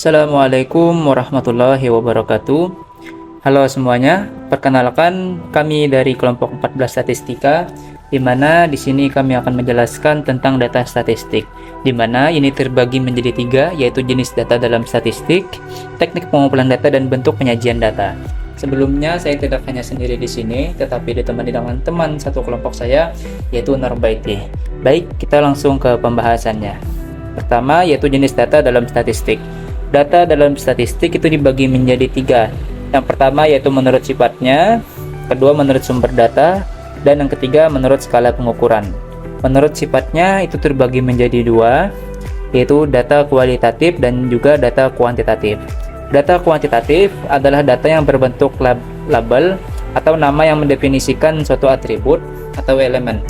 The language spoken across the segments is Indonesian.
Assalamualaikum warahmatullahi wabarakatuh. Halo semuanya, perkenalkan kami dari kelompok 14 statistika, di mana di sini kami akan menjelaskan tentang data statistik, di mana ini terbagi menjadi 3, yaitu jenis data dalam statistik, teknik pengumpulan data, dan bentuk penyajian data. Sebelumnya saya tidak hanya sendiri di sini, tetapi ditemani dengan teman satu kelompok saya, yaitu Norbaiti. Baik, kita langsung ke pembahasannya. Pertama, yaitu jenis data dalam statistik. Data dalam statistik itu dibagi menjadi 3. Yang pertama yaitu menurut sifatnya, kedua menurut sumber data, dan yang ketiga menurut skala pengukuran. Menurut sifatnya itu terbagi menjadi 2, yaitu data kualitatif dan juga data kuantitatif. Data kuantitatif adalah data yang berbentuk label atau nama yang mendefinisikan suatu atribut atau elemen.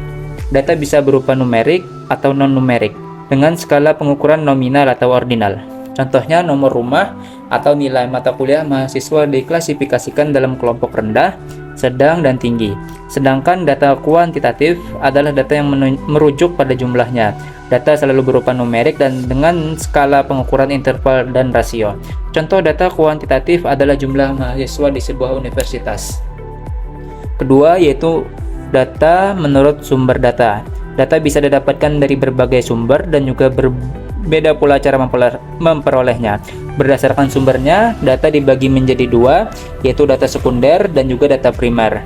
Data bisa berupa numerik atau non-numerik dengan skala pengukuran nominal atau ordinal. Contohnya nomor rumah atau nilai mata kuliah mahasiswa diklasifikasikan dalam kelompok rendah, sedang, dan tinggi. Sedangkan data kuantitatif adalah data yang merujuk pada jumlahnya. Data selalu berupa numerik dan dengan skala pengukuran interval dan rasio. Contoh data kuantitatif adalah jumlah mahasiswa di sebuah universitas. Kedua yaitu data menurut sumber data. Data bisa didapatkan dari berbagai sumber dan juga berbeda pula cara memperolehnya. Berdasarkan sumbernya, data dibagi menjadi 2, yaitu data sekunder dan juga data primer.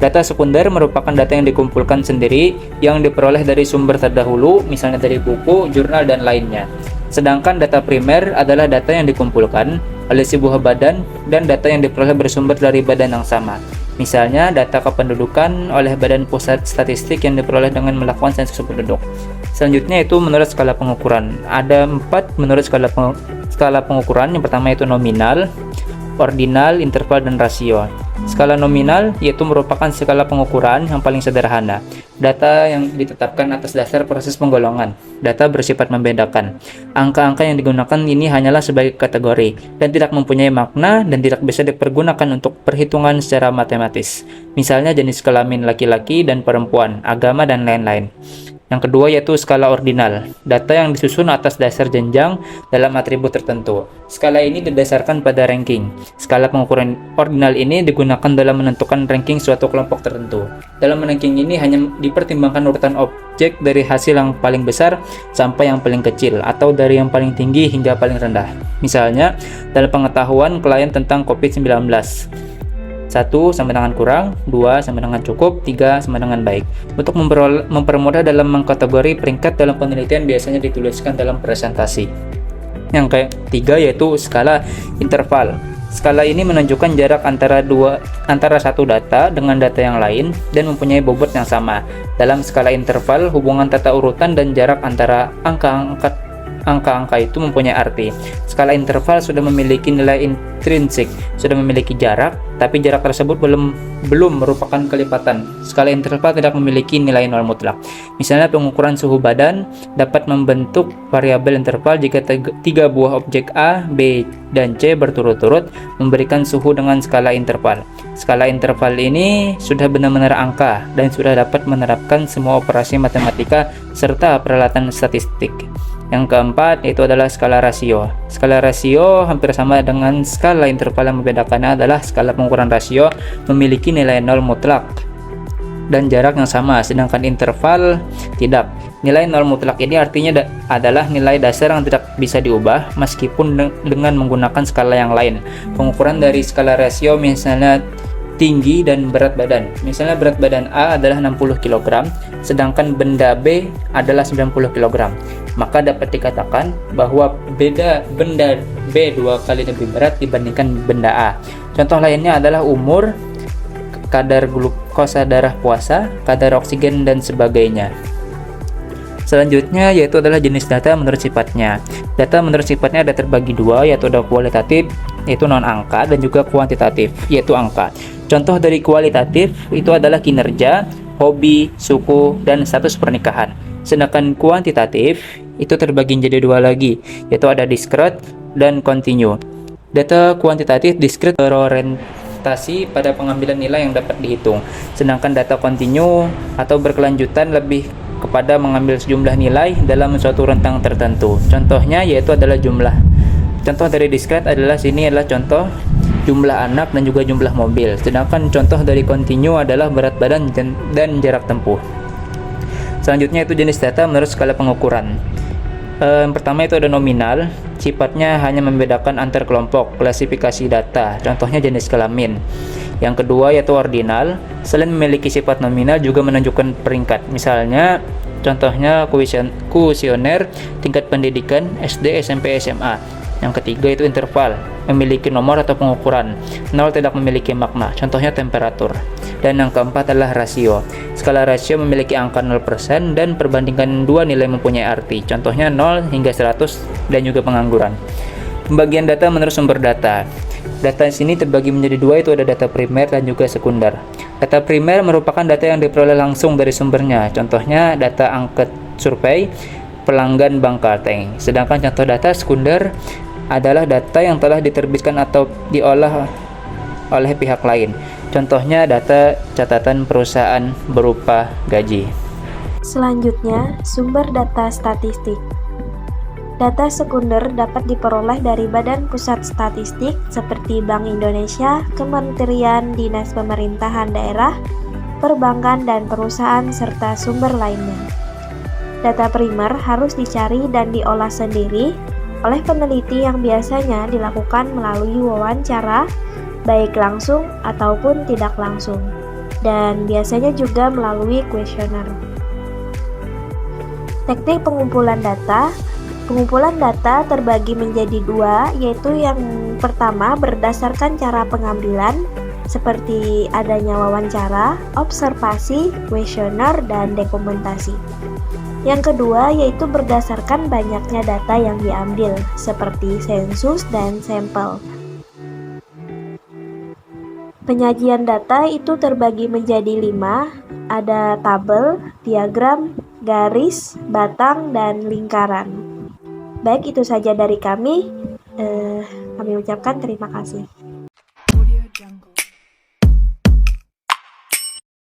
Data sekunder merupakan data yang dikumpulkan sendiri, yang diperoleh dari sumber terdahulu, misalnya dari buku, jurnal, dan lainnya. Sedangkan data primer adalah data yang dikumpulkan oleh sebuah badan dan data yang diperoleh bersumber dari badan yang sama. Misalnya, data kependudukan oleh Badan Pusat Statistik yang diperoleh dengan melakukan sensus penduduk. Selanjutnya itu menurut skala pengukuran. Ada 4 menurut skala pengukuran. Yang pertama itu nominal, ordinal, interval, dan rasio. Skala nominal yaitu merupakan skala pengukuran yang paling sederhana. Data yang ditetapkan atas dasar proses penggolongan. Data bersifat membedakan. Angka-angka yang digunakan ini hanyalah sebagai kategori dan tidak mempunyai makna dan tidak bisa dipergunakan untuk perhitungan secara matematis. Misalnya jenis kelamin laki-laki dan perempuan, agama, dan lain-lain. Yang kedua yaitu skala ordinal, data yang disusun atas dasar jenjang dalam atribut tertentu. Skala ini didasarkan pada ranking. Skala pengukuran ordinal ini digunakan dalam menentukan ranking suatu kelompok tertentu. Dalam ranking ini hanya dipertimbangkan urutan objek dari hasil yang paling besar sampai yang paling kecil, atau dari yang paling tinggi hingga paling rendah. Misalnya, dalam pengetahuan klien tentang COVID-19. 1 sama dengan kurang, 2 sama dengan cukup, 3 sama dengan baik. Untuk mempermudah dalam mengkategori peringkat dalam penelitian biasanya dituliskan dalam presentasi. Yang ketiga yaitu skala interval. Skala ini menunjukkan jarak antara satu data dengan data yang lain dan mempunyai bobot yang sama. Dalam skala interval, hubungan tata urutan dan jarak antara angka-angka itu mempunyai arti. Skala interval sudah memiliki nilai intrinsik, sudah memiliki jarak, tapi jarak tersebut belum merupakan kelipatan. Skala interval tidak memiliki nilai nol mutlak. Misalnya pengukuran suhu badan dapat membentuk variabel interval jika 3 buah objek A, B, dan C berturut-turut memberikan suhu dengan skala interval. Skala interval ini sudah benar-benar angka dan sudah dapat menerapkan semua operasi matematika serta peralatan statistik. Yang keempat yaitu adalah skala rasio. Skala rasio hampir sama dengan skala interval, yang membedakannya adalah skala pengukuran rasio memiliki nilai nol mutlak dan jarak yang sama, sedangkan interval tidak. Nilai nol mutlak ini artinya adalah nilai dasar yang tidak bisa diubah meskipun dengan menggunakan skala yang lain. Pengukuran dari skala rasio misalnya tinggi dan berat badan. Misalnya berat badan A adalah 60 kg, sedangkan benda B adalah 90 kg. Maka dapat dikatakan bahwa benda B 2 kali lebih berat dibandingkan benda A. Contoh lainnya adalah umur, kadar glukosa darah puasa, kadar oksigen, dan sebagainya. Selanjutnya yaitu adalah jenis data menurut sifatnya. Data menurut sifatnya ada terbagi 2, yaitu ada kualitatif, yaitu non-angka, dan juga kuantitatif, yaitu angka. Contoh dari kualitatif itu adalah kinerja, hobi, suku, dan status pernikahan. Sedangkan kuantitatif itu terbagi menjadi 2 lagi, yaitu ada discrete dan continue. Data kuantitatif discrete berorientasi pada pengambilan nilai yang dapat dihitung, sedangkan data continue atau berkelanjutan lebih kepada mengambil sejumlah nilai dalam suatu rentang tertentu. Contohnya yaitu adalah jumlah Contoh dari discrete adalah sini adalah contoh jumlah anak dan juga jumlah mobil. Sedangkan contoh dari continue adalah berat badan dan jarak tempuh. Selanjutnya itu jenis data menurut skala pengukuran. Yang pertama itu ada nominal, sifatnya hanya membedakan antar kelompok, klasifikasi data, contohnya jenis kelamin. Yang kedua yaitu ordinal, selain memiliki sifat nominal juga menunjukkan peringkat, misalnya contohnya kuesioner tingkat pendidikan SD, SMP, SMA. Yang ketiga itu interval, memiliki nomor atau pengukuran, 0 tidak memiliki makna, contohnya temperatur. Dan yang keempat adalah rasio. Skala rasio memiliki angka 0% dan perbandingan dua nilai mempunyai arti, contohnya 0 hingga 100 dan juga pengangguran. Pembagian data menurut sumber data. Data di sini terbagi menjadi dua, itu ada data primer dan juga sekunder. Data primer merupakan data yang diperoleh langsung dari sumbernya, contohnya data angket survei, pelanggan bank Kalteng. Sedangkan contoh data sekunder adalah data yang telah diterbitkan atau diolah oleh pihak lain. Contohnya data catatan perusahaan berupa gaji. Selanjutnya, sumber data statistik. Data sekunder dapat diperoleh dari Badan Pusat Statistik seperti Bank Indonesia, Kementerian Dinas Pemerintahan Daerah, perbankan dan perusahaan serta sumber lainnya. Data primer harus dicari dan diolah sendiri oleh peneliti yang biasanya dilakukan melalui wawancara, baik langsung ataupun tidak langsung, dan biasanya juga melalui kuesioner. Teknik pengumpulan data. Pengumpulan data terbagi menjadi dua, yaitu yang pertama berdasarkan cara pengambilan, seperti adanya wawancara, observasi, kuesioner, dan dokumentasi. Yang kedua yaitu berdasarkan banyaknya data yang diambil, seperti sensus dan sampel. Penyajian data itu terbagi menjadi 5, ada tabel, diagram, garis, batang, dan lingkaran. Baik, itu saja dari kami. Kami ucapkan terima kasih.